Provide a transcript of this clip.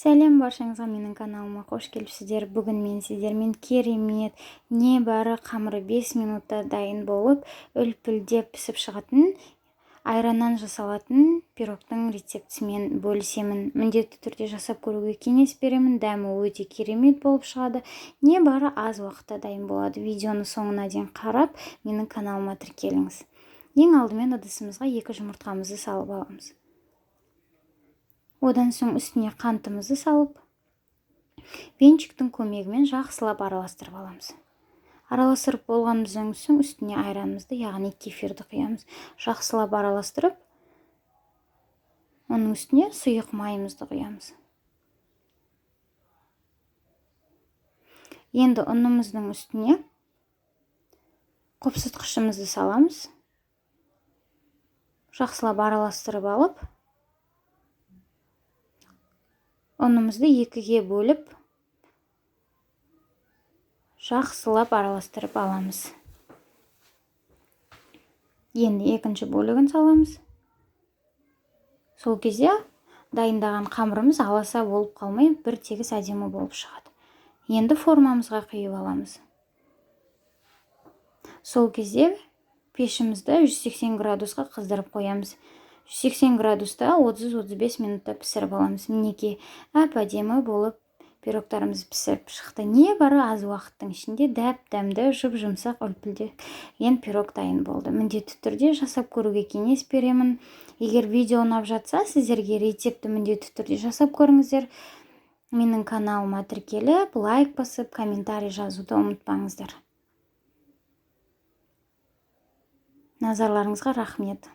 Сәлем баршаңызға, менің каналыма қош келіпсіздер. Бүгін мен сіздермен керемет, небәрі қамыры 5 минутта дайын болып, үлпілдеп пісіп шығатын, айраннан жасалатын пирогтың рецептісімен бөлісемін. Міндетті түрде жасап көруге кеңес беремін. Дәмі өте керемет болып шығады. Небәрі аз уақытта дайын болады. Видеоны соңына дейін қарап, менің каналыма тіркеліңіз. Ең алдымен ыдысымызға 2 жұмыртқамызды салып аламыз. Одан соң үстіне қантымызды салып, венчиктің көмегімен жақсылап араластырып аламыз. Араластырып болғанымыздан соң үстіне айранымызды, яғни кефирді құямыз. Жақсылап араластырып, оның үстіне сұйық майымызды құямыз. Енді ұнымыздың үстіне қопсытқышымызды саламыз. Жақсылап араластырып алып, ұнымызды 2-ге бөліп, жақсылап араластырып аламыз. Енді екінші бөлігін саламыз. Сол кезде дайындаған қамырымыз аласа болып қалмай, бір тегіс әдемі болып шығады. Енді формамызға құйып аламыз. Сол кезде пешімізді 180 градусқа қыздырып қоямыз. 180 градуста 30-35 минутта пісіріп аламыз. Мінекей әп-әдемі болып пирогтарымыз пісіріп шықты. Небәрі аз уақыттың ішінде дәп-дәмді, жұп-жұмсақ үлпілдеген пирог дайын болды. Міндетті түрде жасап көруге кеңес беремін. Егер видео ұнап жатса, сіздерге рецепті міндетті түрде жасап көріңіздер. Менің каналыма тіркеліп, лайк басып, комментарий жазуды ұмытпаңыздар. Назарларыңызға рахмет.